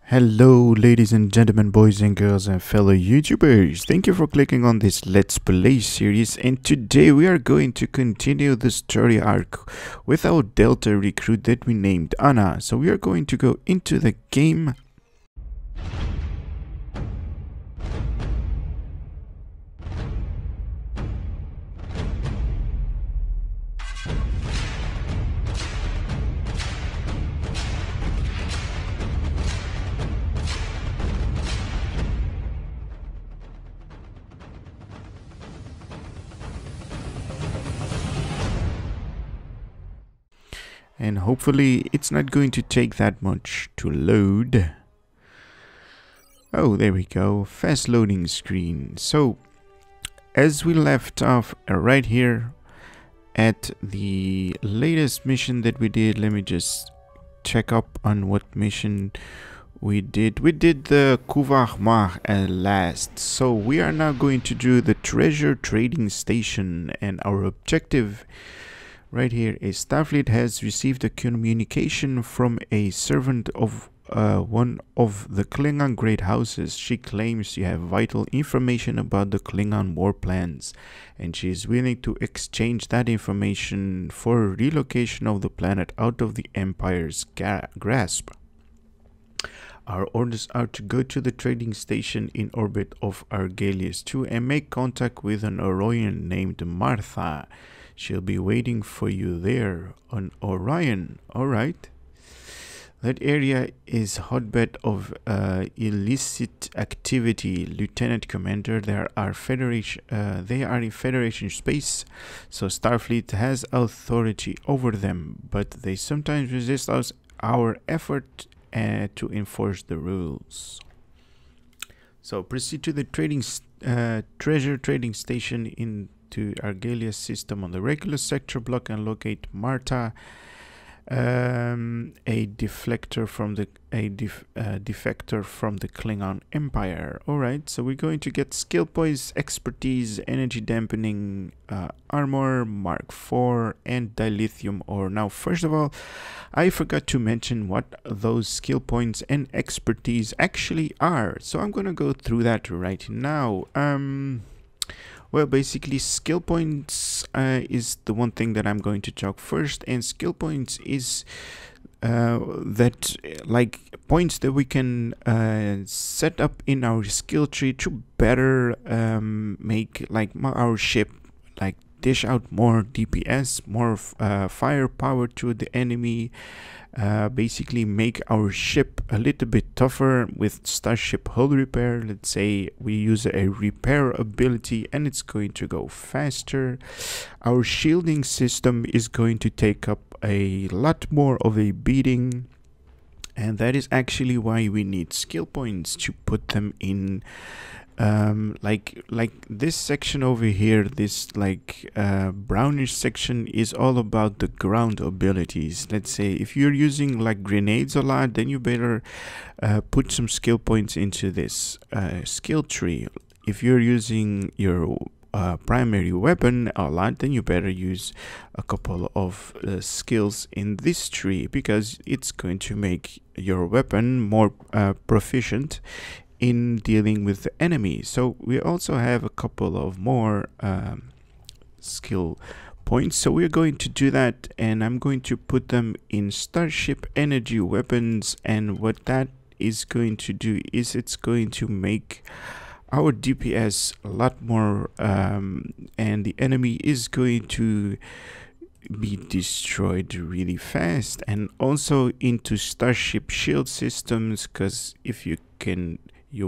Hello ladies and gentlemen, boys and girls and fellow YouTubers. Thank you for clicking on this Let's Play series, and today we are going to continue the story arc with our Delta recruit that we named Anna. So we are going to go into the game. And hopefully it's not going to take that much to load. Oh, there we go. Fast loading screen. So, as we left off right here at the latest mission that we did, let me just check up on what mission we did. We did the Kuvarmar at last. So we are now going to do the treasure trading station, and our objective right here is Starfleet has received a communication from a servant of one of the Klingon great houses. She claims you have vital information about the Klingon war plans, and she is willing to exchange that information for relocation of the planet out of the Empire's grasp. Our orders are to go to the trading station in orbit of Argelius 2 and make contact with an Orion named Martha. She'll be waiting for you there on Orion. Alright. That area is hotbed of illicit activity, Lieutenant Commander. They are in Federation space, so Starfleet has authority over them, but they sometimes resist our effort to enforce the rules. So proceed to the treasure trading station into Argelius system on the regular sector block and locate Marta, a defector from the Klingon Empire. All right, so we're going to get skill points, expertise, energy dampening, armor Mark IV, and dilithium ore. Now, first of all, I forgot to mention what those skill points and expertise actually are, so I'm gonna go through that right now. Well, basically, skill points is the one thing that I'm going to talk first, and skill points is points that we can set up in our skill tree to better make our ship dish out more DPS, more firepower to the enemy. Basically make our ship a little bit tougher with Starship hull repair. Let's say we use a repair ability and it's going to go faster. Our shielding system is going to take up a lot more of a beating, and that is actually why we need skill points to put them in. Like this section over here, this brownish section is all about the ground abilities. Let's say if you're using like grenades a lot, then you better put some skill points into this skill tree. If you're using your primary weapon a lot, then you better use a couple of skills in this tree, because it's going to make your weapon more proficient in dealing with the enemy. So we also have a couple of more skill points, so we're going to do that, and I'm going to put them in Starship energy weapons. And what that is going to do is it's going to make our DPS a lot more, and the enemy is going to be destroyed really fast. And also into Starship shield systems, because if you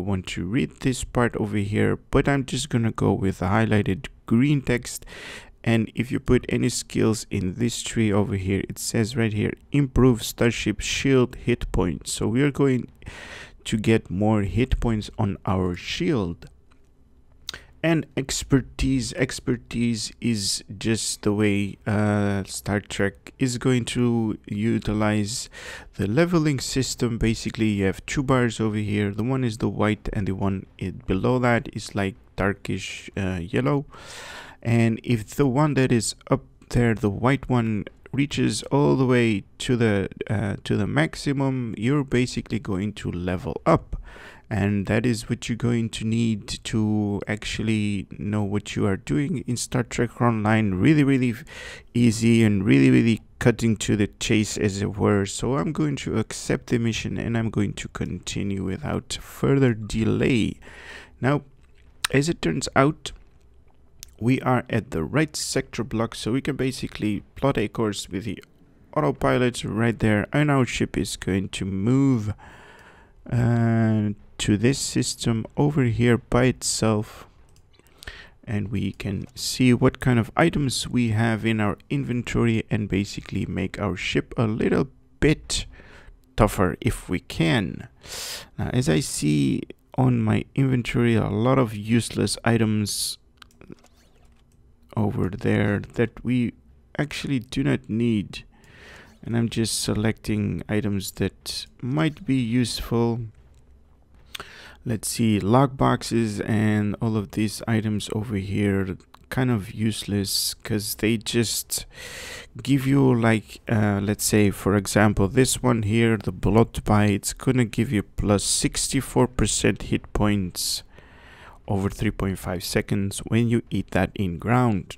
want to read this part over here, but I'm just gonna go with the highlighted green text. And if you put any skills in this tree over here, it says right here, improve Starship shield hit points. So we are going to get more hit points on our shield. And expertise is just the way Star Trek is going to utilize the leveling system. Basically, you have two bars over here. The one is the white, and the one below that is like darkish yellow. And if the one that is up there, the white one, reaches all the way to the maximum, you're basically going to level up. And that is what you're going to need to actually know what you are doing in Star Trek Online. Really easy and really cutting to the chase, as it were. So I'm going to accept the mission and I'm going to continue without further delay. Now, as it turns out, we are at the right sector block, so we can basically plot a course with the autopilot right there, and our ship is going to move to this system over here by itself, and we can see what kind of items we have in our inventory and basically make our ship a little bit tougher if we can. Now, as I see on my inventory, a lot of useless items over there that we actually do not need, and I'm just selecting items that might be useful. Let's see, log boxes and all of these items over here, kind of useless because they just give you like let's say, for example, this one here, the blood bite, it's gonna give you plus 64% hit points over 3.5 seconds when you eat that in ground.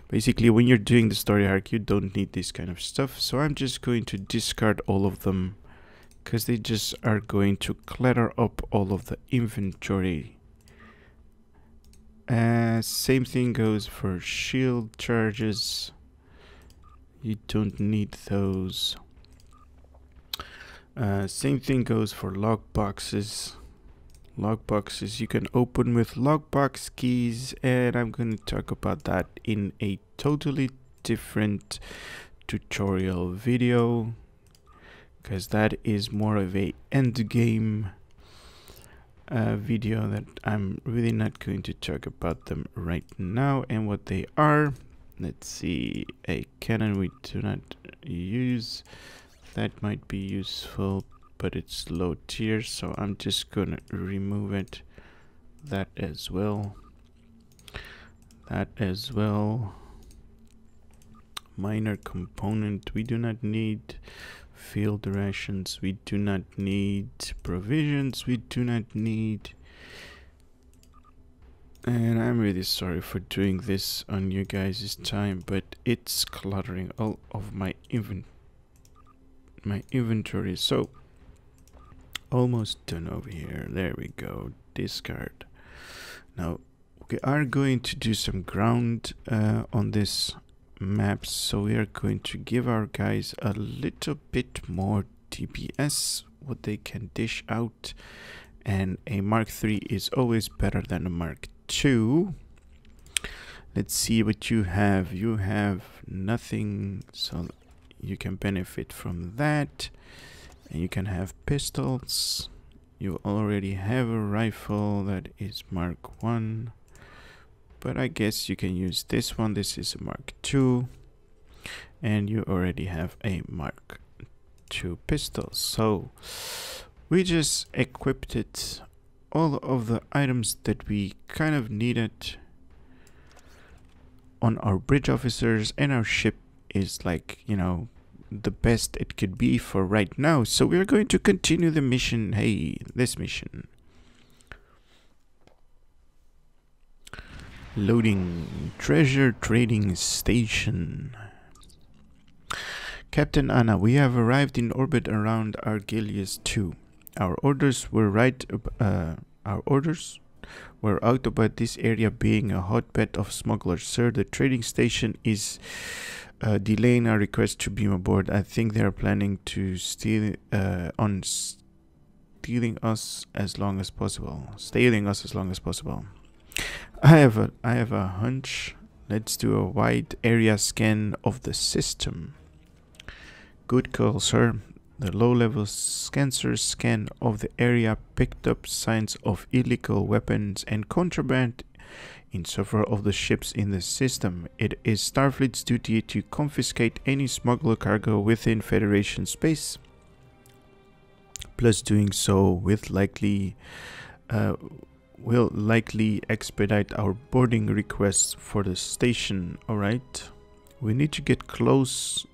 Basically, when you're doing the story arc, you don't need this kind of stuff, so I'm just going to discard all of them because they just are going to clutter up all of the inventory. Same thing goes for shield charges. You don't need those. Same thing goes for log boxes. Log boxes you can open with logbox keys, and I'm going to talk about that in a totally different tutorial video, because that is more of a end game video that I'm really not going to talk about them right now and what they are. Let's see, a cannon we do not use. That might be useful, but it's low tier, so I'm just gonna remove it. That as well. That as well. Minor component we do not need. Field rations we do not need. Provisions we do not need. And I'm really sorry for doing this on you guys' time, but it's cluttering all of my inventory. So almost done over here. There we go. Discard. Now we are going to do some ground on this map, so we are going to give our guys a little bit more DPS, what they can dish out, and a Mark III is always better than a Mark II. Let's see what you have. You have nothing, so you can benefit from that. And you can have pistols. You already have a rifle that is Mark 1, but I guess you can use this one. This is a Mark II, and you already have a Mark II pistol. So we just equipped it, all of the items that we kind of needed on our bridge officers, and our ship is like, you know, the best it could be for right now. So we're going to continue the mission. Hey, this mission. Loading treasure trading station. Captain Anna, we have arrived in orbit around Argelius 2. Our orders were out about this area being a hotbed of smugglers. Sir, the trading station is delaying our request to beam aboard. I think they are planning to stealing us as long as possible. I have a hunch. Let's do a wide area scan of the system. Good call, sir. The low-level sensor scan of the area picked up signs of illegal weapons and contraband in several of the ships in the system. It is Starfleet's duty to confiscate any smuggler cargo within Federation space. Plus, doing so will likely expedite our boarding requests for the station. Alright. We need to get closer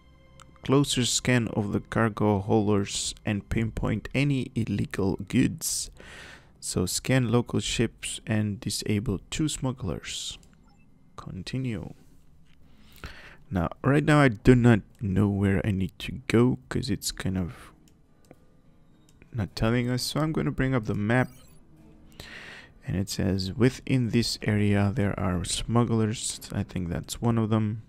scan of the cargo holders and pinpoint any illegal goods. So scan local ships and disable 2 smugglers. Continue. Now, right now I do not know where I need to go because it's kind of not telling us. So I'm going to bring up the map. And it says within this area there are smugglers. I think that's one of them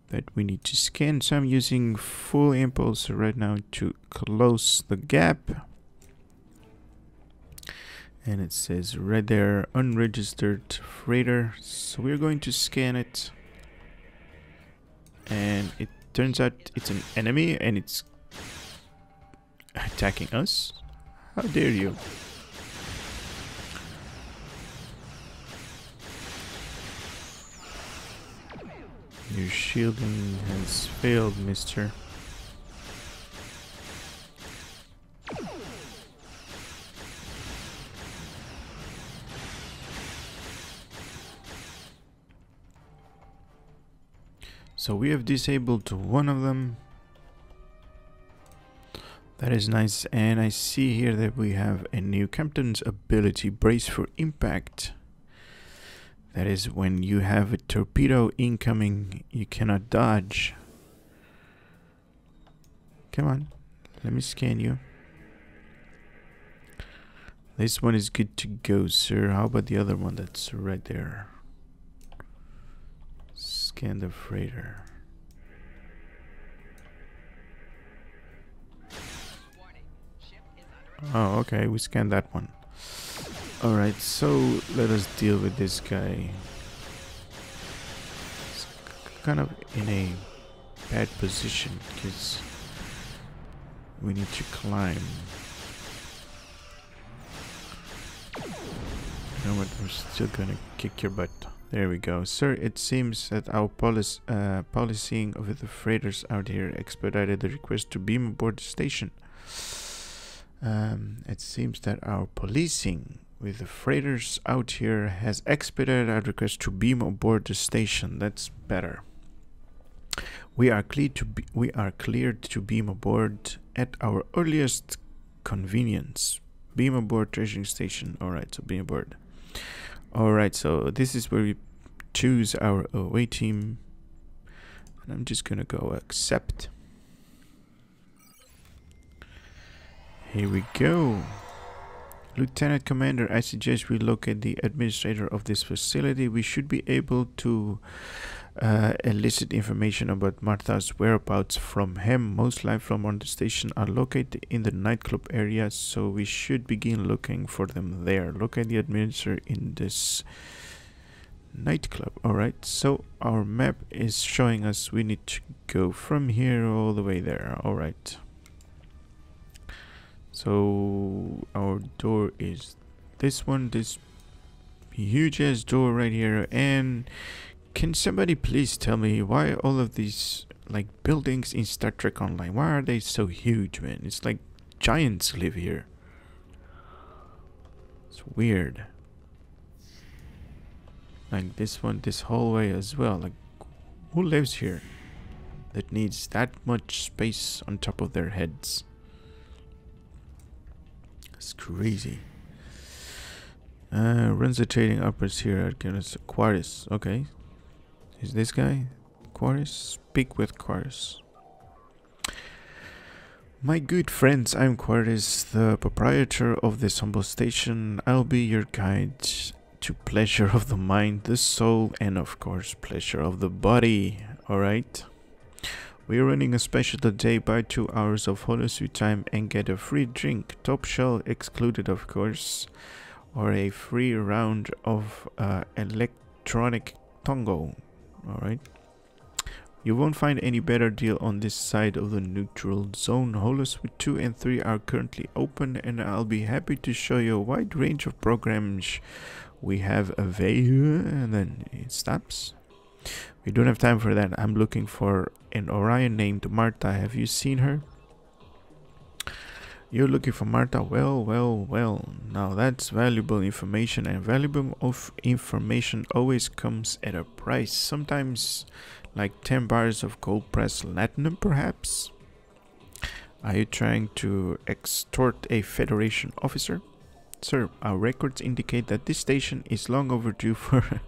that we need to scan. So I'm using full impulse right now to close the gap. And it says right there, unregistered freighter. So we're going to scan it. And it turns out it's an enemy and it's attacking us. How dare you? Your shielding has failed, mister. So we have disabled one of them. That is nice. And I see here that we have a new captain's ability, brace for impact. That is when you have a torpedo incoming, you cannot dodge. Come on, let me scan you. This one is good to go, sir. How about the other one that's right there? Scan the freighter. Oh, okay, we scanned that one. Alright, so let us deal with this guy. It's kind of in a bad position because we need to climb. You know what, we're still gonna kick your butt. There we go. Sir, it seems that our policing of the freighters out here expedited the request to beam aboard the station. It seems that our policing with the freighters out here has expedited our request to beam aboard the station. That's better. We are cleared to beam aboard at our earliest convenience. Beam aboard treasuring station. Alright, so beam aboard. Alright, so this is where we choose our away team. And I'm just gonna go accept. Here we go. Lieutenant Commander, I suggest we locate the administrator of this facility. We should be able to elicit information about Martha's whereabouts from him. Most live from on the station are located in the nightclub area, so we should begin looking for them there. Locate the administrator in this nightclub. Alright, so our map is showing us we need to go from here all the way there. Alright. So our door is this one, this huge ass door right here. And can somebody please tell me why all of these like buildings in Star Trek Online, why are they so huge, man? It's like giants live here. It's weird. Like this one, this hallway as well. Like, who lives here that needs that much space on top of their heads? It's crazy. Runs the trading uppers here at Quaris. Okay. Is this guy Quaris? Speak with Quaris. My good friends, I'm Quaris, the proprietor of this humble station. I'll be your guide to pleasure of the mind, the soul, and of course pleasure of the body. Alright. We're running a special today. Buy 2 hours of holosuite time and get a free drink, top shell excluded of course, or a free round of electronic tongo. Alright. You won't find any better deal on this side of the neutral zone. Holosuite 2 and 3 are currently open, and I'll be happy to show you a wide range of programs we have available. And then it stops. We don't have time for that. I'm looking for an Orion named Martha. Have you seen her? You're looking for Martha? Well. Now that's valuable information, and valuable information always comes at a price. Sometimes Like 10 bars of cold pressed latinum, perhaps? Are you trying to extort a Federation officer? Sir, our records indicate that this station is long overdue for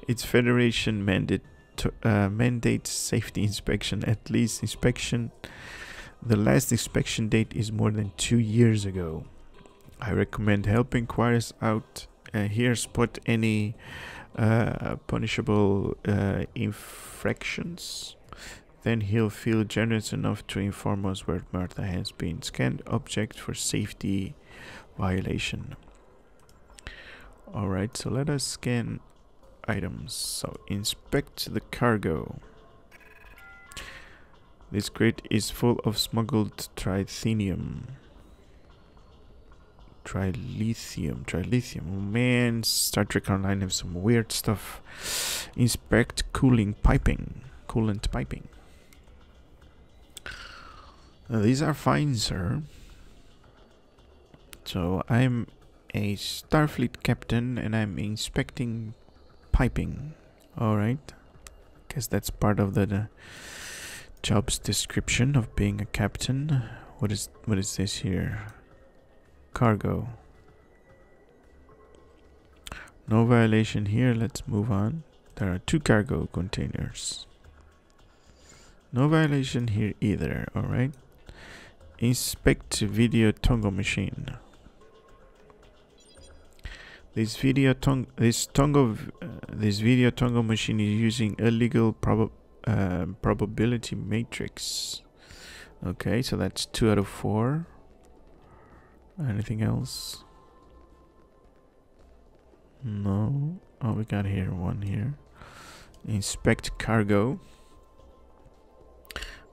its Federation mandate safety inspection. At least inspection. The last inspection date is more than 2 years ago. I recommend helping inquirers out here spot any punishable infractions. Then he'll feel generous enough to inform us where Martha has been scanned object for safety violation. Alright, so let us scan items. So inspect the cargo. This crate is full of smuggled tritanium. Trilithium. Oh man, Star Trek Online have some weird stuff. Inspect coolant piping. These are fine, sir. So I'm a Starfleet captain and I'm inspecting piping. Alright. Guess that's part of the job's description of being a captain. What is this here? Cargo. No violation here. Let's move on. There are 2 cargo containers. No violation here either. Alright. Inspect video tongo machine. This video tongo machine is using illegal probability matrix. Okay, so that's 2 out of 4. Anything else? No. Oh, we got here 1 here. Inspect cargo.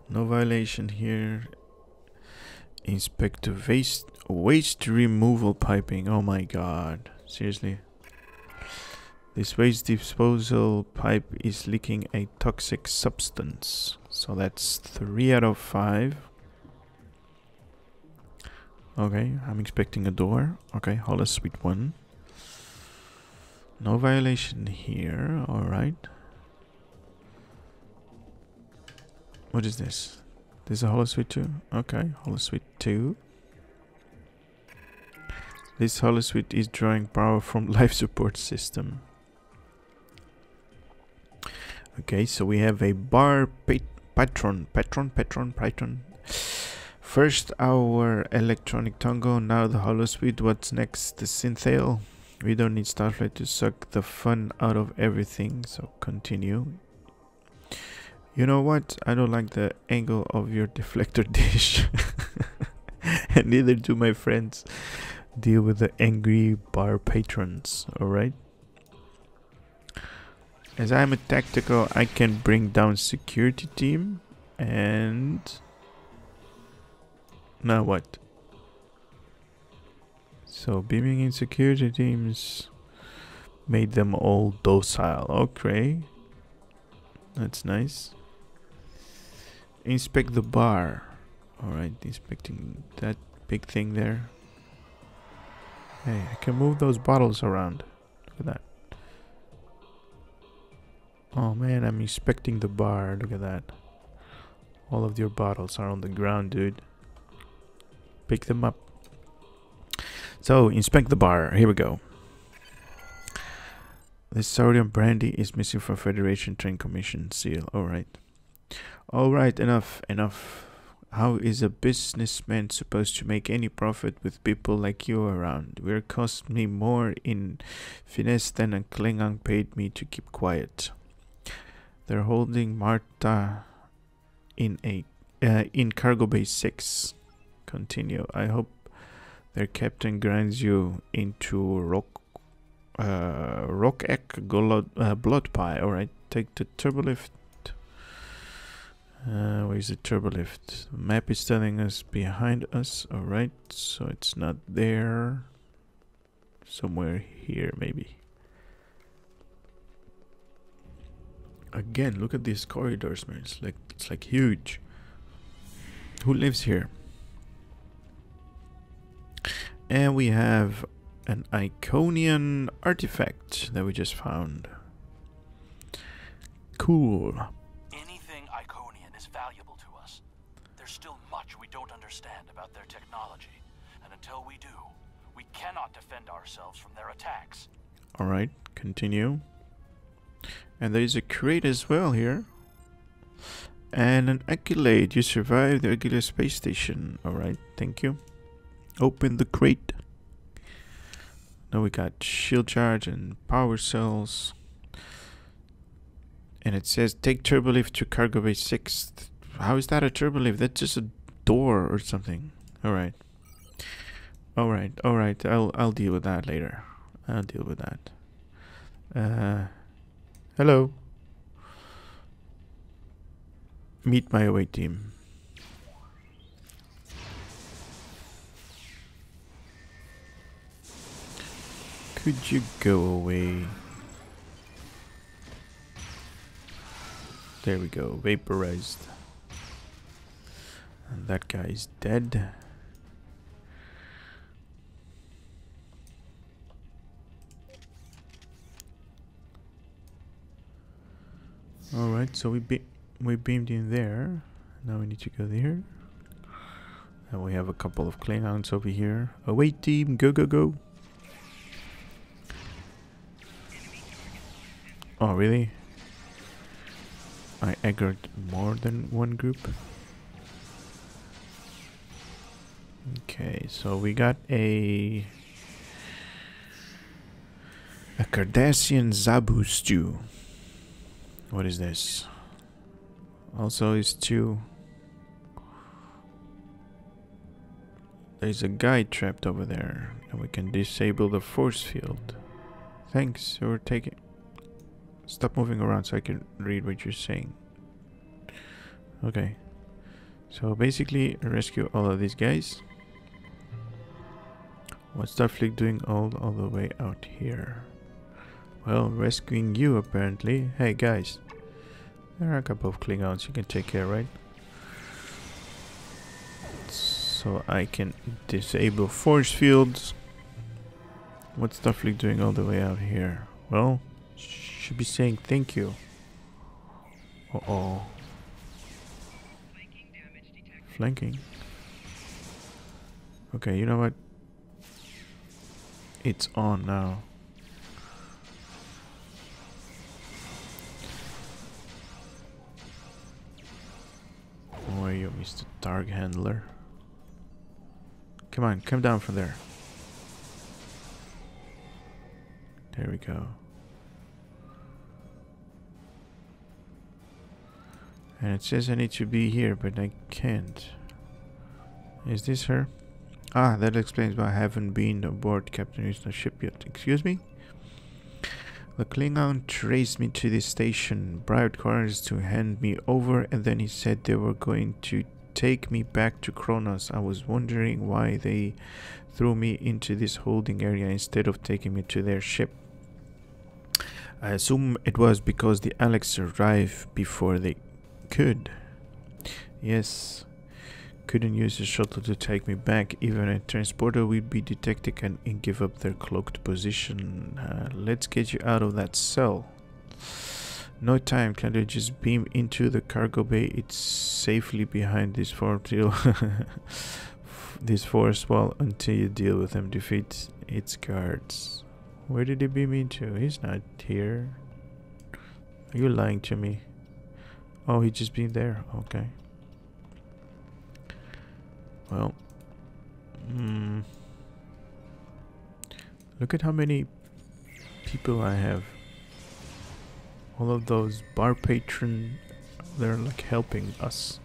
No violation here. Inspect waste removal piping. Oh my god. Seriously. This waste disposal pipe is leaking a toxic substance. So that's 3 out of 5. Okay, I'm expecting a door. Okay, holosuite 1. No violation here. Alright. What is this? This is a holosuite 2? Okay, holosuite 2. This holosuite is drawing power from life support system. Okay, so we have a bar patron. First our electronic tongo, now the holosuite. What's next? The synthale. We don't need Starflight to suck the fun out of everything, so continue. You know what? I don't like the angle of your deflector dish. And neither do my friends. Deal with the angry bar patrons, alright? As I'm a tactical, I can bring down security team. And now what? So beaming in security teams made them all docile. Okay, that's nice. Inspect the bar. Alright, inspecting that big thing there. Hey, I can move those bottles around. Look at that. Oh man, I'm inspecting the bar. Look at that. All of your bottles are on the ground, dude. Pick them up. So, inspect the bar. Here we go. This sodium brandy is missing from Federation Train Commission seal. Alright. Alright, enough. How is a businessman supposed to make any profit with people like you around? Will cost me more in finesse than a Klingon paid me to keep quiet. They're holding Marta in cargo bay 6. Continue. I hope their captain grinds you into rock egg blood pie. Alright, take the turbolift. Where's the turbolift? The map is telling us behind us. Alright, so it's not there. Somewhere here, maybe. Again, look at these corridors, man. It's like huge. Who lives here? And we have an Iconian artifact that we just found. Cool. understand about their technology, and until we do, we cannot defend ourselves from their attacks. Alright, continue. And there is a crate as well here. And an Accolade. You survived the regular space station. Alright, thank you. Open the crate. Now we got shield charge and power cells. And it says take turbolift to cargo bay 6. How is that a turbolift? That's just a door or something. Alright. Alright. I'll deal with that later. I'll deal with that. Hello. Meet my away team. Could you go away? There we go, vaporized. And that guy's dead. Alright, so we beamed in there. Now we need to go there. And we have a couple of Klingons over here. Away team, go, go, go. Oh, really? I aggroed more than one group. Okay, so we got a Cardassian Zabu stew. What is this? Also is stew. There's a guy trapped over there, and we can disable the force field. Thanks for taking. Stop moving around so I can read what you're saying. Okay. So basically rescue all of these guys. What's Starfleet doing all the way out here? Well, rescuing you apparently. Hey guys. There are a couple of Klingons you can take care, right? So I can disable force fields. What's Starfleet doing all the way out here? Well, should be saying thank you. Uh-oh. Flanking. Okay, you know what? It's on now. Where are you, Mr. Targ Handler? Come on, come down from there. There we go. And it says I need to be here, but I can't. Is this her? Ah, that explains why I haven't been aboard Captain Houston's ship yet. Excuse me? The Klingon traced me to this station, bribed quarters to hand me over, and then he said they were going to take me back to Kronos. I was wondering why they threw me into this holding area instead of taking me to their ship. I assume it was because the Alex arrived before they could. Yes. Couldn't use the shuttle to take me back. Even a transporter would be detected and give up their cloaked position. Let's get you out of that cell. No time. Can they just beam into the cargo bay? It's safely behind this this force wall until you deal with them. Defeat its guards. Where did he beam into? He's not here. Are you lying to me? Oh, he just beamed there. Okay. Well, look at how many people I have. All of those bar patron, they're like helping us.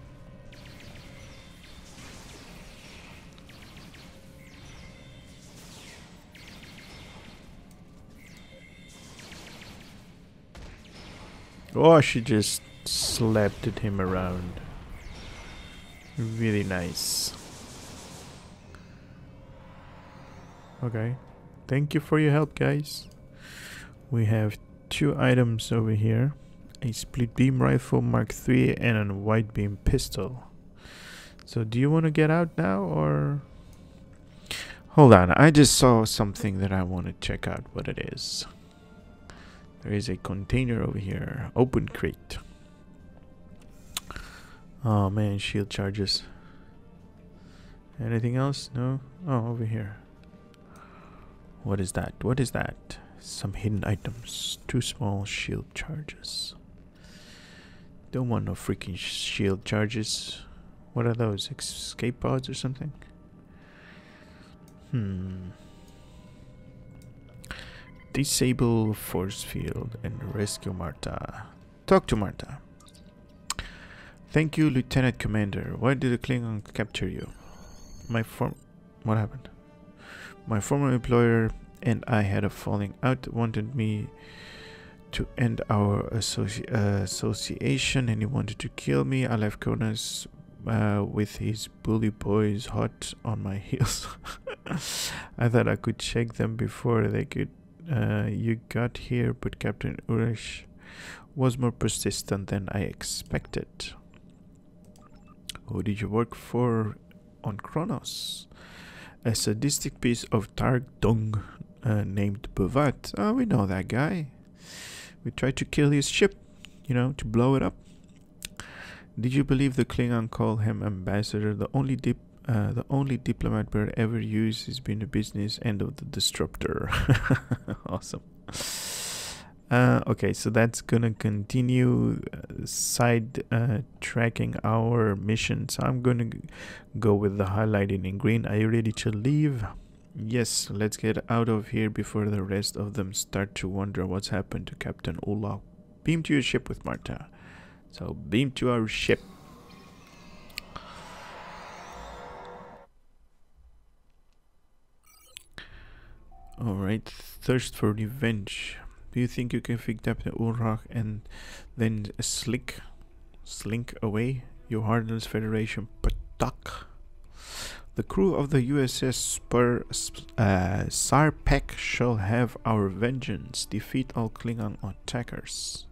Oh, she just slapped at him around. Really nice. Okay, thank you for your help, guys. We have 2 items over here. A split beam rifle Mark III and a wide beam pistol. So do you want to get out now, or... Hold on, I just saw something that I want to check out what it is. There is a container over here. Open crate. Oh man, shield charges. Anything else? No? Oh, over here. What is that? What is that? Some hidden items. 2 small shield charges. Don't want no freaking shield charges. What are those? Escape pods or something? Disable force field and rescue Marta. Talk to Marta. Thank you, Lieutenant Commander. Why did the Klingon capture you? What happened? My former employer and I had a falling out. Wanted me to end our association, and he wanted to kill me. I left Kronos with his bully boys hot on my heels. I thought I could shake them before they could. You got here, but Captain Urash was more persistent than I expected. Who did you work for on Kronos? A sadistic piece of Targ dung named Buvat. Oh, we know that guy. We tried to kill his ship, you know, to blow it up. Did you believe the Klingon call him ambassador? The only diplomat word ever used has been the business end of the disruptor. Awesome. Okay, so that's gonna continue side tracking our mission. So I'm gonna go with the highlighting in green. Are you ready to leave? Yes, let's get out of here before the rest of them start to wonder what's happened to Captain Olaf. Beam to your ship with Marta. So beam to our ship. Alright, thirst for revenge. Do you think you can pick up the Ulrach and then slink away? Your heartless Federation patak. The crew of the USS Sarpek shall have our vengeance. Defeat all Klingon attackers.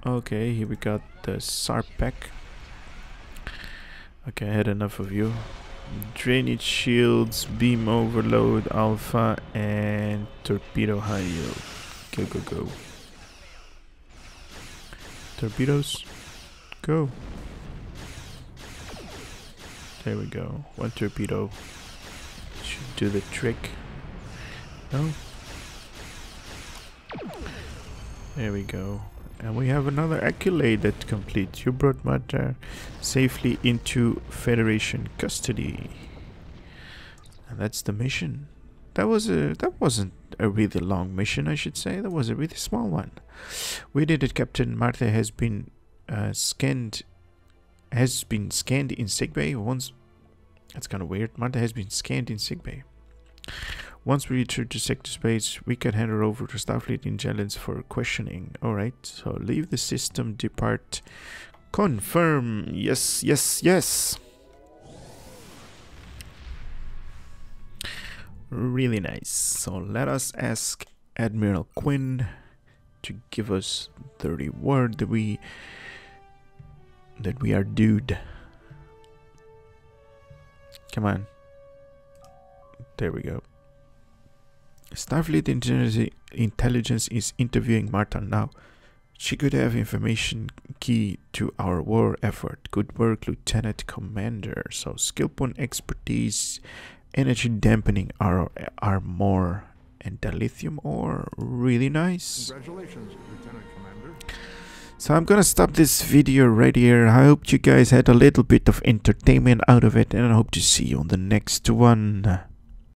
Okay, here we got the Sarpek. Okay, I had enough of you. Drainage shields, beam overload, alpha, and torpedo high yield. Go, go, go. Torpedoes, go. There we go. 1 torpedo should do the trick. No? There we go. And we have another Accolade that completes. You brought Marta safely into Federation custody. And that's the mission. That wasn't a really long mission, I should say. That was a really small one. We did it, Captain. Marta has been scanned in sickbay once. That's kind of weird. Marta has been scanned in sickbay. Once we return to sector space, we can hand her over to Starfleet Intelligence for questioning. Alright, so leave the system, depart. Confirm. Yes, yes, yes. Really nice. So let us ask Admiral Quinn to give us the reward that we are due. Come on. There we go. Starfleet Intelligence is interviewing Marta now. She could have information key to our war effort. Good work, Lieutenant Commander. So skill point, expertise, energy dampening armor, and dilithium ore. Really nice. Congratulations, Lieutenant Commander. So I'm gonna stop this video right here. I hope you guys had a little bit of entertainment out of it, and I hope to see you on the next one.